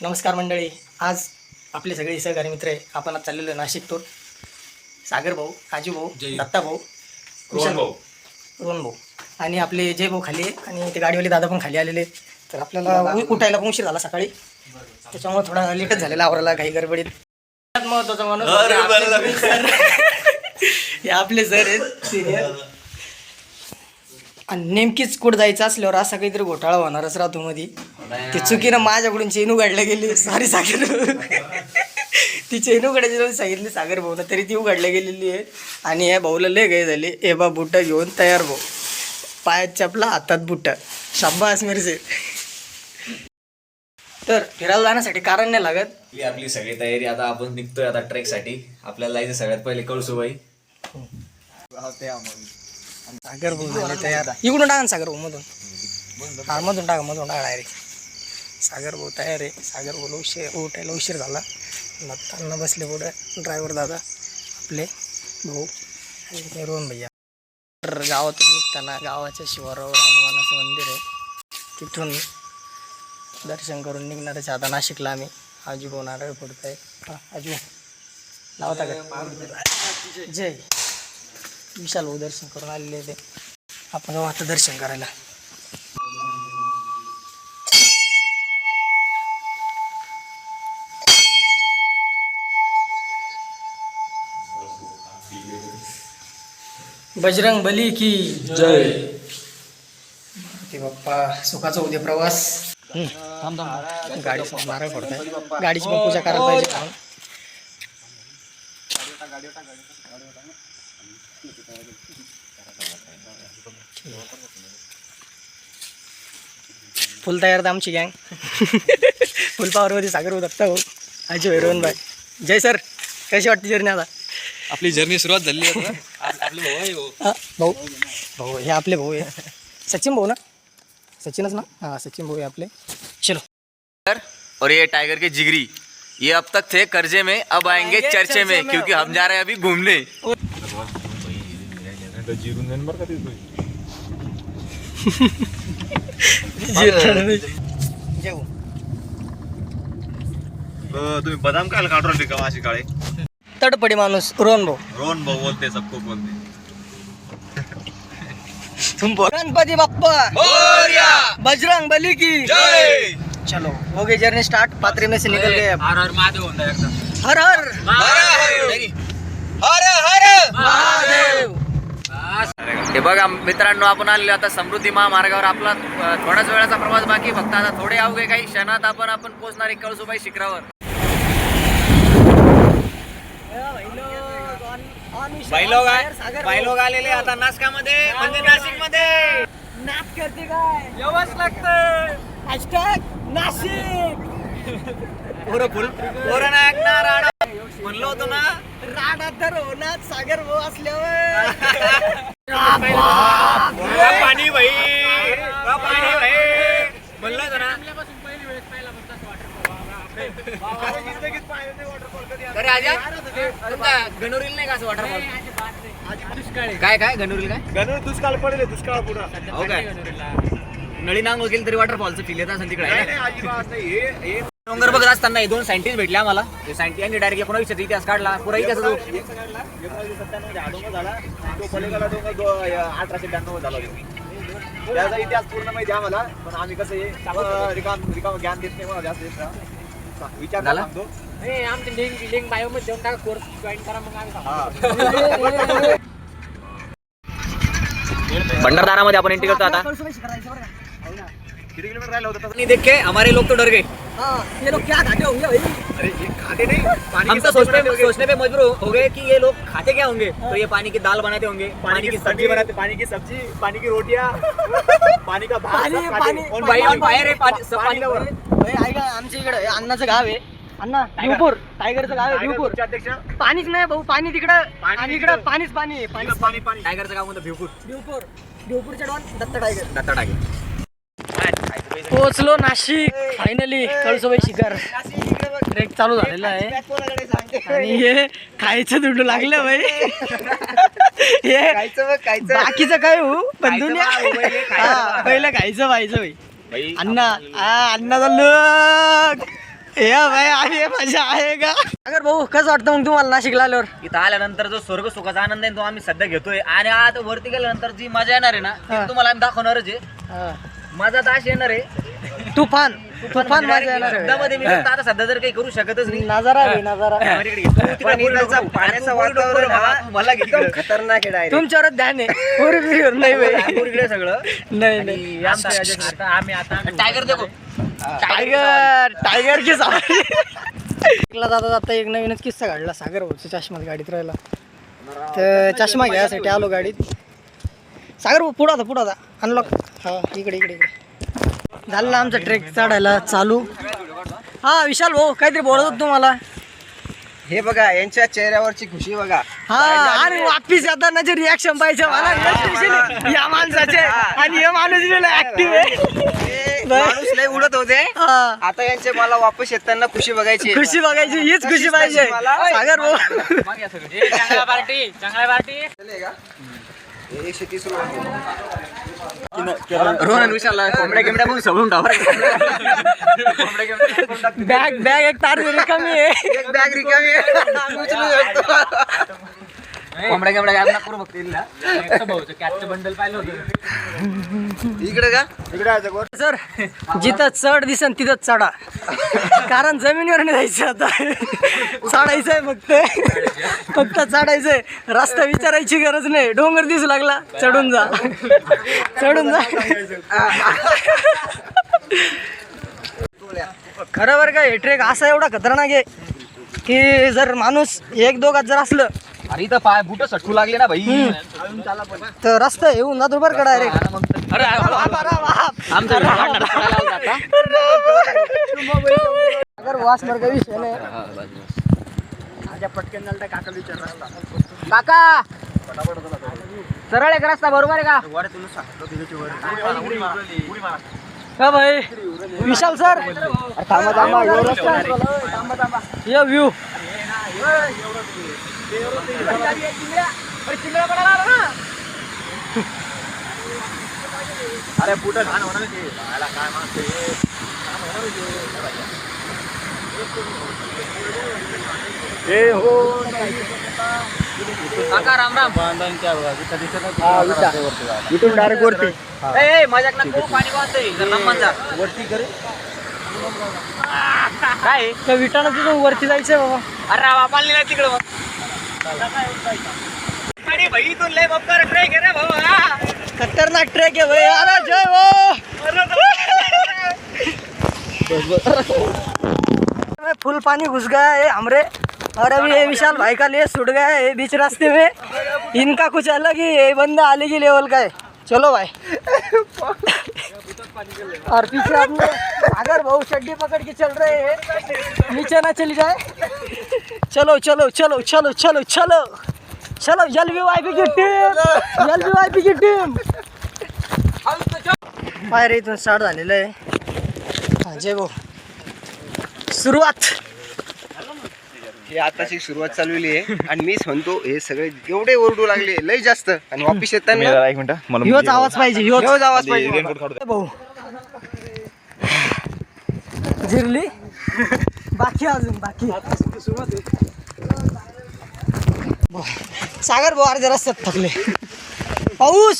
नमस्कार मंडळी. आज आपले सगळे सहकारी मित्र आहे. आपण आज चाललेलो आहे नाशिक टूर. सागर भाऊ, काजू भाऊ, दत्ता भाऊ, रोहन भाऊ आणि आपले जय भाऊ खाली आहे आणि ते गाडीवाले दादा पण खाली आलेले. तर आपल्याला उठायला पण उशीर झाला सकाळी, त्याच्यामुळे थोडा लेटच झालेला आवराला घाई गडबडीत. महत्वाचा माणूस हे आपले सर आहेत सिनियर. आणि नेमकीच कुठं जायचं असल्यावर असा काहीतरी घोटाळा होणारच राहतो मध्ये. ती चुकीनं माझ्याकडून चेन उघडल्या गेली. सॉरी सागर, ती चेन उघडायची सांगितली सागर भाऊनं, तरी ती उघडल्या गेलेली आहे. आणि या भाऊला लय गाय झाली. ए बा बुट्टा घेऊन तयार भाऊ, पायात चपला हातात बुट्टा, शाब्बास मिरचे. तर फिरायला जाण्यासाठी कारण नाही लागत. आपली सगळी तयारी. आता आपण निघतोय आता ट्रेकसाठी. आपल्याला जायचं सगळ्यात पहिले कळसूबाई. सागर भाऊ झाले तयार. इकडून टाका सागर भाऊ मधून. हा मधून टाका डायरेक्ट. सागर भाऊ तयार आहे. सागर भाऊ उठायला उशीर झाला. दत्तांना बसले पुढे ड्रायव्हर दादा आपले भाऊ आणि रोहन भैया. तर गावातून निघताना गावाच्या शिवारावर हनुमानाचं मंदिर आहे, तिथून दर्शन करून निघणारच आता नाशिकला आम्ही. आजू भाऊ नारळ फोडत आहे. आजू लावता का? जय विशाल भाऊ दर्शन करून आलेले ते. आपण जाऊ आता दर्शन करायला. बजरंग बली की जय. ते बाप्पा सुखाचा उद्या प्रवास. गाडी नारळ फोडताय. गाडीची पण पूजा करायला पाहिजे म्हणून. फुल तयार तर आमची गँग. फुल पावरमध्ये सागर भाऊ, दत्ता भाऊ, आजी भाई, रोहन भाई. जय सर, कशी वाटते जर्नी? आता आपली जर्नी सुरुवात झाली आहे. आपले भाऊ आहे भाऊ भाऊ हे आपले भाऊ आहे. सचिन भाऊ ना? सचिनच ना? हाँ सचिन भाऊ है आपले. चलो. और ये टाइगर के जिगरी, ये अब तक थे कर्जे में, अब आएंगे चर्चे में, क्योंकि हम जा रहे हैं अभी घूमने. तुम्ही बदाम काय काढून राहिले का अशी काळे? तडपडी माणूस रोहन भाऊ बोलते सबको बोलते. गणपति बप्पा मोरया, बजरंग बली की जय. चलो हो गई जर्नी स्टार्ट. पात्रे में से निकल गए. हर हर महादेव होता है एकदम. हर हर महादेव. हे बघा मित्रांनो, आपण आलेलो आता समृद्धी महामार्गावर. आपला थोड्याच वेळाचा प्रवास बाकी. फक्त आता थोडे अवघे काही क्षणात आपण पोहोचणार आहे कळसूबाई शिखरावर. बाईलोग आलेले आता नाशकामध्ये, म्हणजे नाशिक मध्ये. नाच करते काय एवढंच लागतं. हॅशटॅग नाशिक. पोरं नाही ऐकणार. म्हणलो होतो ना, राडा तर होणार सागर भाऊ असल्यावर. पाणी भाई, पाणी भाई म्हणलं होतं ना. अरे आजा, तुमचा गणोरील नाही का असं वॉटरफॉल? काय गणोरील काय? गणोर दुष्काळ पडेल. दुष्काळ पुरा हो काय? नळी नांग गेली तरी वॉटरफॉलचं फील येत असेल तिकडे. डोंगर बघत असताना दोन सायंटिस्ट भेटले आम्हाला. ते सायंटिस्ट यांनी डायरेक्ट पुन्हा विषयाचा इतिहास काढला. पुरा इतिहास तो 97 झाला. तो पलीकडला डोंगर 1892 झाला. त्याचा इतिहास पूर्ण माहिती आम्हाला, पण आम्ही कसं रिकाम ज्ञान देत नाही. जास्त विचार झाला? आमच्या लिंक बायोमध्ये देऊन टाका, कोर्स जॉईन करा मग आम्ही. भंडारदारामध्ये आपण एंट्री करतो आता. किती किलोमीटर राहिलं होतं? देख के हमारे लोग तो डर गए. ये लोग क्या खाते होंगे भाई? अरे ये खाते नहीं. हम तो सोचने पे मजबूर हो गए कि ये लोग खाते क्या होंगे. तो ये पानी की दाल बनाते होंगे, पानी की सब्जी बनाते. पानी की सब्जी, पानी की रोटियां, पानी का भात. पानी ऐका, आमच्या इकडे अन्नाचं गाव आहे. अण्णा भिवपूर, टायगरचं गाव आहे भिवपूर. अध्यक्ष पाणीच नाही भाऊ, पाणी तिकडं आणि इकडं पाणीच पाणी. टायगरचं गाव म्हणतो भिवपूर. भिवपूरच्या don Datta tiger. Datta tiger. पोहोचलो नाशिक फायनली. कळसूबाई शिखर. ट्रेक चालू झालेला आहे आणि हे खायचं दुडू लागलं भाई. हे बाकीचं काय हो, पण दुनिया पहिलं खायचं पाहिजे भाई. अण्णा अण्णाचा लुक या भाई आहे मजा आहे का अगर भाऊ कसं वाटतं मग तुम्हाला नाशिकला आल्यावर? इथं आल्यानंतर जो स्वर्ग सुखाचा आनंद आहे तो आम्ही सध्या घेतोय आणि आता वरती गेल्यानंतर जी मजा येणार आहे ना ती तुम्हाला आम्ही दाखवणारच आहे. हा. मजा तर अशी येणार आहे तुफान तुफान मजा येणार आहे. शब्दामध्ये मी फक्त आता सध्या तर काही करू शकतच नाही. नजारा आहे नजारा. पाण्याचं वातावरण मला घेतलं खतरनाक आहे. तुमच्यावरच ध्यान आहे पोरीबिरीवर नाही भाई. इकडे सगळं नाही नाही आणि आमचं आम्ही आता टायगर देखो टायगर की सवारी. जाता जाता एक नवीनच किस्सा घडला. सागर भाऊचा चष्मा गाडीत राहिला तर चष्मा घ्यायसाठी आलो गाडीत. सागर भाऊ पुढं होता अनलॉक. हा इकडे इकडे इकडे झालं आमचा ट्रेक चढायला चालू. हा विशाल भाऊ काहीतरी बोलत होत तुम्हाला. हे बघा यांच्या चेहऱ्यावरची खुशी बघा. हा आणि वापिस येताना जे रिॲक्शन पाहिजे मला especially या माणसाचे आणि हे माणूस ऍक्टिव्ह आहे. माणूस लय उडत होते हा. आता यांचे मला वापस येताना खुशी बघायची. खुशी बघायची हीच खुशी पाहिजे सागर भाऊ. चांगला पार्टी चलेगा? 130 रोहन विशालला कोंबड्या गिंबड्या पण सगळून टावर बॅग एक तार रिकामी आहे. एक बॅग रिकामी आहे. उचलू शकतो. कोंबड्या गिंबड्या काय ना करू बघतील कॅटचं बंडल पाहिलं होतं इकडे का इकडे सर जिथं चढ दिसन तिथं चढा कारण जमिनीवर नाही जायचं आता. चढायचंय फक्त चढायचंय. रस्ता विचारायची गरज नाही. डोंगर दिसू लागला चढून जा. खरं बरं का हे ट्रेक असा एवढा खतरनाक आहे की जर माणूस एक दोघात जर असलं अरे इथं पाय बुट सटकू लागले ना भाई तर रस्ता येऊन जातो बरं का डायरेक्ट. अगर वास मर का विषय नाही. माझ्या पटकन झालं तर काका विचार काका सरळ एक रस्ता बरोबर आहे का? का भाई विशाल सर थांबा ये व्ह्यू अरे पुढे काका राम राम इथून डायरेक्ट वरती ए मजाक ना करू पाणी वाहतंय जर नमन जा वरती करे. काय त्या विटानं तिथून वरती जायचंय बाबा. अरे बापाला नाही तिकडं मग आणि भाई इथून लय बप्पर ट्रेक आहे रे भाऊ. खतरनाक ट्रेक आहे भाई. अरे जय वो फुल पानी घुस गया है हमरे और अभी ये विशाल भाई का लिए छूट गया है बीच रास्ते में. इनका कुछ अलग ही है. बंदा अलग ही लेवल का है. चलो भाई. और पीछे अपने अगर बहु चड्डी पकड़ के चल रहे हैं नीचे ना चली जाए. चलो चलो चलो चलो चलो चलो चलो LVYP की टीम पायरे इथून स्टार्ट झालेलं आहे. हा जय भाऊ सुरुवात. हे आताची सुरुवात चालवली आहे आणि मीच म्हणतो हे सगळे एवढे ओरडू लागले लय जास्त आणि वापिस येताना एक मिनिट मला ह्योच आवाज पाहिजे. ह्योच आवाज पाहिजे. भाऊ जिरली बाकी अजून बाकी सागर भाऊ अर्ध्या रस्त्यात थकले. पाऊस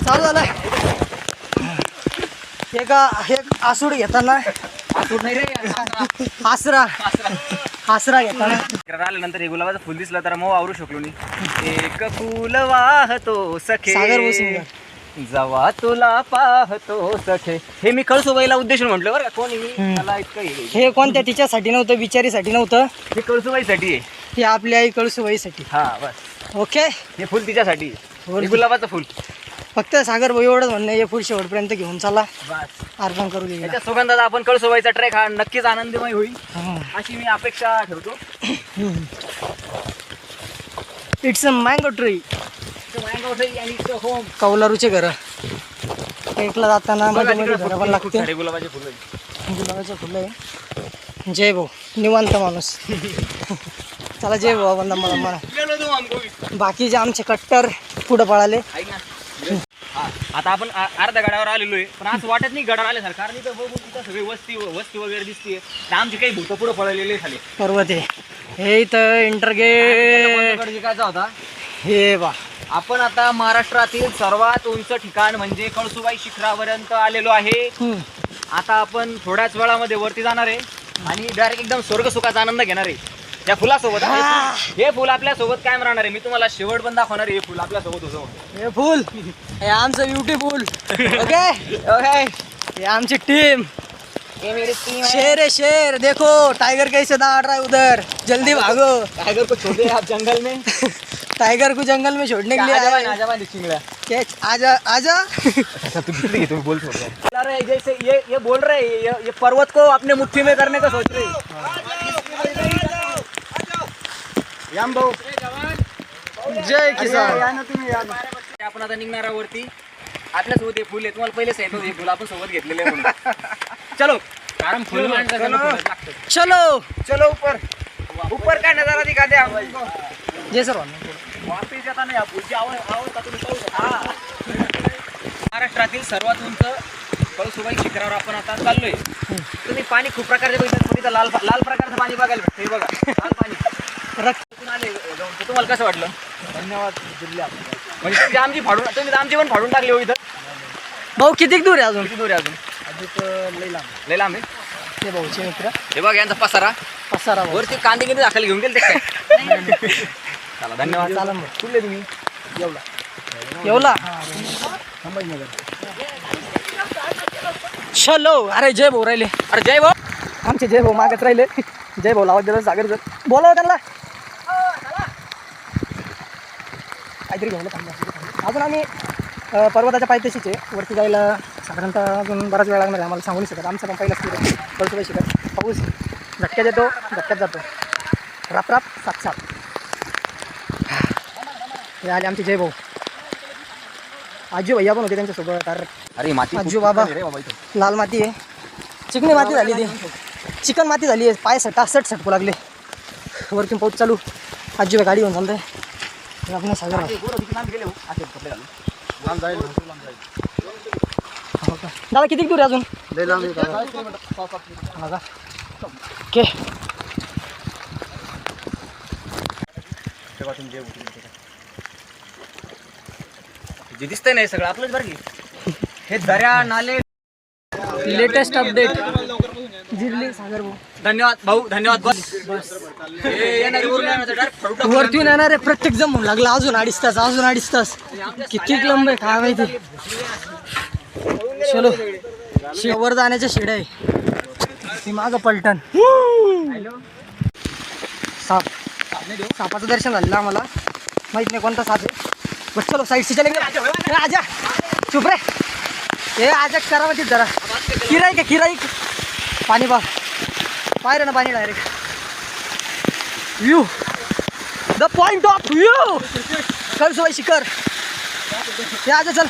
चालू झालाय. एक आसूड घेताना आसरा घेताना आल्यानंतर हे गुलाबाचं फुल दिसलं तर मग आवरू शकलो नाही. एक फुल वाहतो सखे सागर भाऊ सिंगर. जवा तुला पाहतो सखे. हे मी कळसुबाईला उद्देशून म्हटलं बरं का. कोणी मला इतकं हे कोणत्या तिच्यासाठी नव्हतं बिचारीसाठी नव्हतं. हे कळसुबाईसाठी आहे. हे आपली आई कळसूबाईसाठी. हा बस ओके हे फुल तिच्यासाठी आहे. हे गुलाबाचं फुल फक्त सागर भाऊ एवढंच म्हणणं हे फुल शेवटपर्यंत घेऊन चला बस. अर्पण करू दे. त्याच्या सुगंधात आपण कळसुबाईचा ट्रेक हा नक्कीच आनंदमय होईल अशी मी अपेक्षा ठेवतो. It's a mango tree. Home कौलारूचे घर ट्रेकला जाताना मध्ये मध्ये घरं पण लागते. गुलाबाचे फुल आहे. गुलाबाचे फुलं आहे. जय भाऊ निवांत माणूस. चला जय भाऊ बंदा मला बाकीचे आमचे कट्टर पुढं पळाले. ऐक ना आता आपण अर्ध्या गडावर आलेलो आहे, पण असं वाटत नाही गडावर आल्यासारखं, कारण इथं बघून तिथं सगळी वस्ती वगैरे दिसते. आमची काही भूत पुढे पळलेले खाली. पर्वत आहे हे इथं इंटरगेट शिकायचा होता. हे बा. आपण आता महाराष्ट्रातील सर्वात उंच ठिकाण म्हणजे कळसुबाई शिखरापर्यंत आलेलो आहे. आता आपण थोड्याच वेळामध्ये वरती जाणार आहे आणि डायरेक्ट एकदम स्वर्ग सुखाचा आनंद घेणार आहे या फुलासोबत. हे फुल आपल्या सोबत कायम राहणार आहे. मी तुम्हाला शेवट पण दाखवणार आहे. हे फुल आपल्या सोबत होतं. हे फुल हे आमचं ब्युटीफुल. ओके ओके ये आमची टीम. ये मेरी टीम है. शेर है शेर. देखो टाइगर कैसे दौड़ रहा है उधर. जल्दी भागो. टाइगर को छोड़ दे आप जंगल में. टाइगर को जंगल में छोड़ने के लिए आया. आजा आजा. तू बोल रहे जैसे ये बोल रहे ये पर्वत को अपने मुट्ठी में करने का सोच रहे. याम भाऊ जय किसान. आपण आता निघणार वरती. आपल्या सोबत हे फुल आहे. तुम्हाला पहिले सांगितलं होतं हे फुल आपण सोबत घेतलेले आहे म्हणून. चलो कारण फुल लागतं. चलो चलो ऊपर. ऊपर काय नजारा दिखाते हम. जय सर. वापिस जाताना या पुढची अवस्था तुम्ही पाहू शकता. महाराष्ट्रातील सर्वात उंच कळसुबाई शिखरावर आपण आता चाललोय. तुम्ही पाणी खूप प्रकारचे बघितलं. तिथं लाल प्रकारचं पाणी बघायला भेटतं. हे बघा लाल पाणी रक्तातून आले. तुम्हाला कसं वाटलं. धन्यवाद. म्हणजे तुम्ही आमची पण फाडून टाकली हो इथं. भाऊ किती दूर आहे अजून. किती दूर आहे अजून. लय लांब आहे. ते भाऊचे मित्र. हे बघ यांचा पसारा. वरती कांदे किती दाखल घेऊन गेले ते काय. चला धन्यवाद. चाला मग. कुठले तुम्ही. येवला. चलो. अरे जय भाऊ राहिले. अरे जय भाऊ. आमचे जय भाऊ मागत राहिले. जय भाऊ आवाज दिला. सागर सर बोलाव त्यांना. काहीतरी घेऊन अजून आम्ही पर्वताच्या पायथ्याशीच आहे. वरती जायला साधारणतः अजून बराच वेळ लागणार आहे. आम्हाला सांगू नाही शकत. आमचं पण पहिलाच फिर कळसुबाई शिखर. पाऊस झटक्यात येतो झटक्यात जातो. राप सात हे आले आमचे जय भाऊ. आजू भैया पण होते त्यांच्यासोबत. अरे माती आजू बाबा. लाल माती आहे. चिकनी माती झाली ती. चिकन माती झाली आहे. पाय सटासट सटकू लागले. वरतून पाऊस चालू. आजू गाडी घेऊन चालतंय. आपण सागर दादा किती दूर आहे अजून. ओके. जे दिसतंय नाही सगळं आपलंच बरं की. हे दर्या नाले. लेटेस्ट अपडेट जिरली सागर भाऊ. धन्यवाद भाऊ. धन्यवाद. बस वरतून येणार आहे. प्रत्येक जण म्हणून लागला अजून 2.5 तास. किती लांब आहे काय माहिती. चलो वर जाण्याच्या शेड्या आहे. ती मागं पलटण. सापाचं दर्शन झालेलं आम्हाला. माहित नाही कोणता साप आहे. बस चलो साईड से चलेंगे. आजा चुप रे. हे आजा करा माहिती जरा. किराई पाणी पाय रे ना पाणी direct. View the point of view Kalsubai शिखर. हे आजा चल.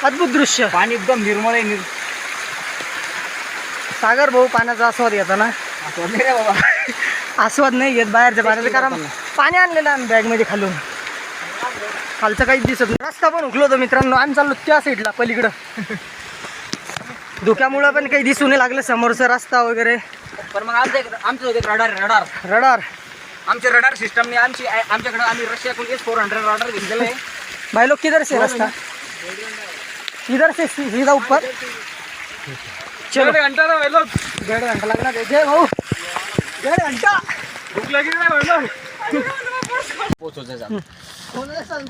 अद्भुत दृश्य. पाणी एकदम निर्मळ आहे. सागर भाऊ पाण्याचा आस्वाद घेताना. आस्वाद नाही घेत बाहेरच्या पाण्याचं. कारण पाणी आणलेलं आम्ही बॅगमध्ये खालून. खालचं काहीच दिसत नाही. रस्ता पण उकलो होतो मित्रांनो. आम्ही चाललो त्या साईडला पलीकडं. धुक्यामुळं पण काही दिसू नाही लागलं समोरचा रस्ता वगैरे. पण मग आमचं रडार आमच्या रडार सिस्टमने आमच्याकडे आम्ही रशियाकडून S-400 रडार घेतलेलं आहे. भाई लोग किधर से रास्ता. इधर से सीधा ऊपर. चलो 1.5 घंटा लगना. जय भाऊ. 1.5 घंटा भूक लगी नाही म्हणलं.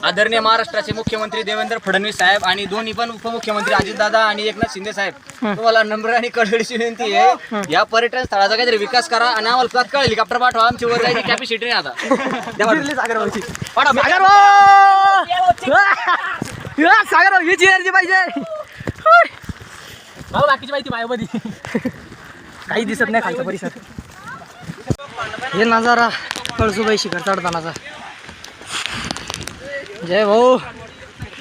आदरणीय महाराष्ट्राचे मुख्यमंत्री देवेंद्र फडणवीस साहेब आणि दोन्ही पण उपमुख्यमंत्री अजितदादा आणि एकनाथ शिंदे साहेब, तुम्हाला नम्र आणि कळकळीची विनंती आहे, या पर्यटन स्थळाचा काहीतरी विकास करा आणि आम्हाला तात्काळ हेलिकॉप्टर पाठवा. आमची वर जायची कॅपॅसिटी नाही आता. सागर हीच एनर्जी पाहिजे. बाकीची माहिती माझ्यामध्ये काही दिसत नाही खालचा परिसर. हे नजारा कळसुबाई शिखर चढतानाचा. जय भाऊ.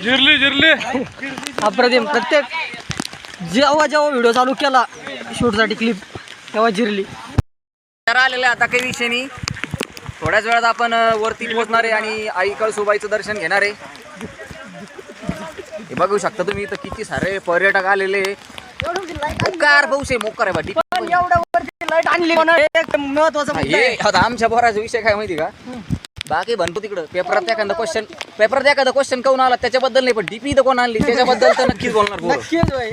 जिरली अप्रतिम. प्रत्येक जेव्हा व्हिडिओ चालू केला शूटसाठी क्लिप तेव्हा जिरली. आलेलं आता काही विषय नाही. थोड्याच वेळात आपण वरती पोहोचणार आहे आणि आई कळसुबाईचं दर्शन घेणार आहे. हे बघू शकता तुम्ही इथं किती सारे पर्यटक आलेले. मोकार बहुशे मोकार आहे पण एवढ्या वरती लाईट आणली म्हणून एक महत्वाचा मुद्दा आहे. आता आमच्या पोराचा विषय काय माहिती का, बाकी बनतो तिकडं पेपरात एखादा क्वेश्चन काऊन आला त्याच्याबद्दल नाही, पण डीपी इथं कोण आणली त्याच्याबद्दल तर नक्कीच बोलणार पोरं. नक्कीच बाई.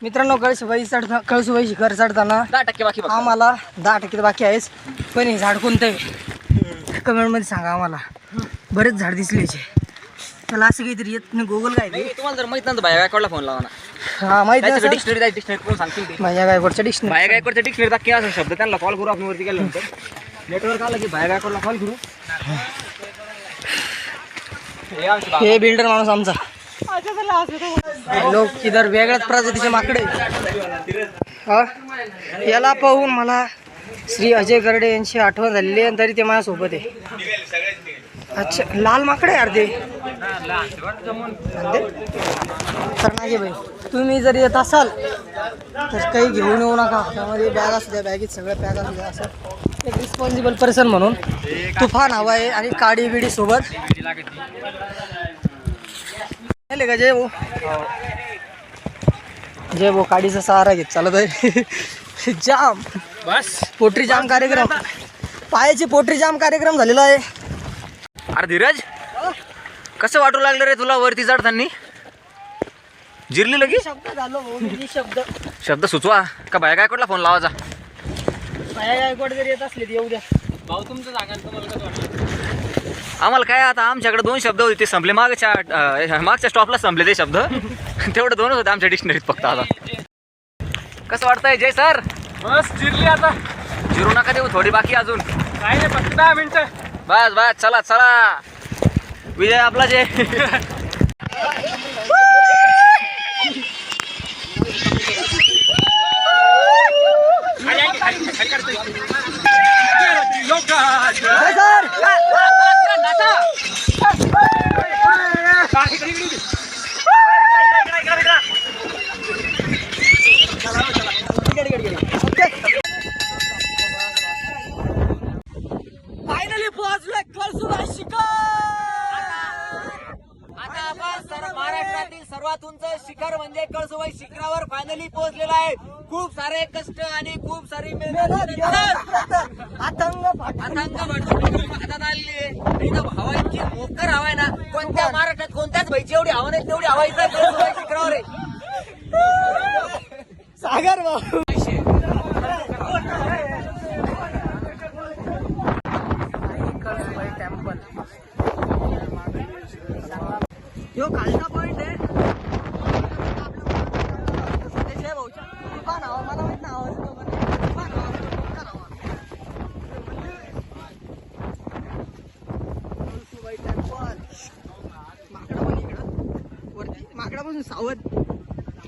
मित्रांनो, कळसुबाई शिखर चढताना 10% बाकी बघा. आम्हाला 10% बाकी आहेच. पण हे झाड कोणतं आहे कमेंट मध्ये सांगा आम्हाला. बरेच झाड दिसले त्याला असं काहीतरी येत नाही. गुगल काय ते तुम्हाला जर माहित नव्हतं भाया गायकवाडला फोन लावा ना. हा माहिती आहे. डिक्शनरी कोण सांगतील ते. माझ्या गायकवाडच्या डिक्शनरी भाया गायकवाडच्या डिक्शनरीत नक्की असा शब्द त्यांना कॉल करू आपण वरती गेल्यानंतर. नेटवर्क आलं की भाया गायकवाडला कॉल करू. हे बिल्डर माणूस आमचा. लोक इधर वेगळ्याच प्रजातीचे माकडे. हा याला पाहून मला श्री अजय गर्डे यांची आठवण झालेली आहे, तरी ते माझ्यासोबत आहे. अच्छा, लाल माकडे यार ते. तर नाही भाई, तुम्ही जर येत असाल तर काही घेऊन येऊ नका. त्यामध्ये बॅग असू द्या, बॅगेत सगळं पॅक असू द्या. असं एक रिस्पॉन्सिबल पर्सन म्हणून तुफान हवा आहे आणि काडी बिडी सोबत. का जय भाऊ काडीचा सहारा घेत चालत आहे. जाम बस पोट्री जाम कार्यक्रम, पायाची पोट्री जाम कार्यक्रम झालेला आहे. अरे धीरज, कसं वाटू लागलं रे तुला वरती चढताना? जिरली लगी शब्द झालो भाऊ, मी शब्द सुचवा का भाया गायकवाडला फोन लावायचा. पाया गायकवाड जर येत असले तर येऊ द्या भाऊ. तुमचं सांगा तुम्हाला कसं वाटलं? आम्हाला काय आता आमच्याकडे 2 शब्द होते, ते संपले. मागच्या स्टॉपला संपले ते शब्द. तेवढे 2च होते आमच्या डिक्शनरीत फक्त. आता कसं वाटतंय जय सर? बस जिरली आता. जिरू नका देऊ, थोडी बाकी अजून. काय नाही, फक्त 10 मिनिटं. बस बस, चला चला, विजय आपला जे. फायनली पोहोचलोय कळसुबाई शिखर. आता आपण महाराष्ट्रातील सर्वात उंच शिखर म्हणजे कळसुबाई शिखरावर फायनली पोहोचलेला आहे. खूप सारे कष्ट आणि खूप सारी मेहनत अथंग हातात आलेली आहे. इथं हवा इतकी मोकर हवा आहे ना, कोणत्या महाराष्ट्रात कोणत्याच भाईची एवढी हवा नाही तेवढी हवा इथं कळसुबाई शिखरावर आहे. सागर भाऊ. कळसुबाई टेम्पल यो खालचा पॉइंट आहे. जय भाऊच्या तुफान हवा, मला माहित ना आवाज येतो पण तुफान हवा, मोकार हवा. कळसुबाई टेम्पल. माकडं पण इकडं वरती, माकडापासून सावध.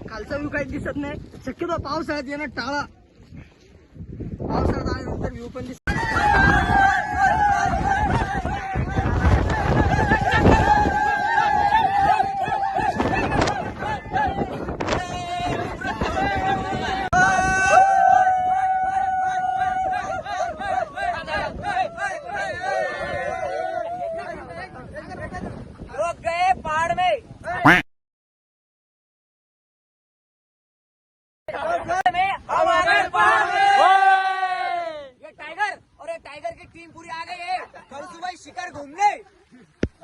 खालचा व्ह्यू काही दिसत नाही. शक्यतो पावसाळ्यात येणं टाळा. पावसाळ्यात आल्यानंतर व्ह्यू पण दिसत. लोग गए पहाड़ में. ये टाइगर और ये टाइगर की टीम पूरी आ गई है कळसुबाई शिखर घूमने.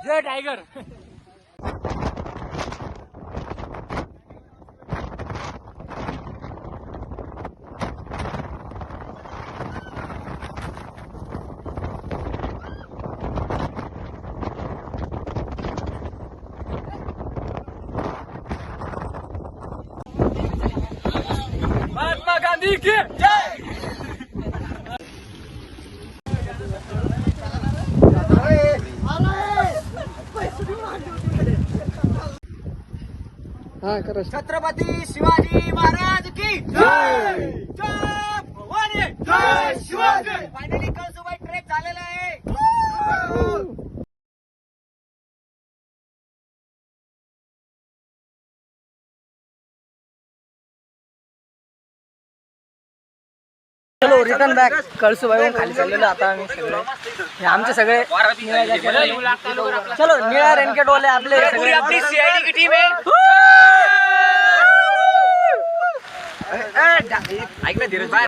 जय टाइगर. महात्मा गांधी की जय. हा खरं. छत्रपती शिवाजी महाराज की जय. जय भवानी. जय शिवाजी. फायनली कळसुबाई ट्रेक झालेला आहे. चलो रिटर्न बॅक कळसूबाई खाली चाललेलो आता आम्ही सगळे हे आमचे सगळे निळ्या jacket- चलो निळ्या रेनकेट वाले आपले पूरी अपनी सीआईडी की टीम है ऐक ना धीरज भाई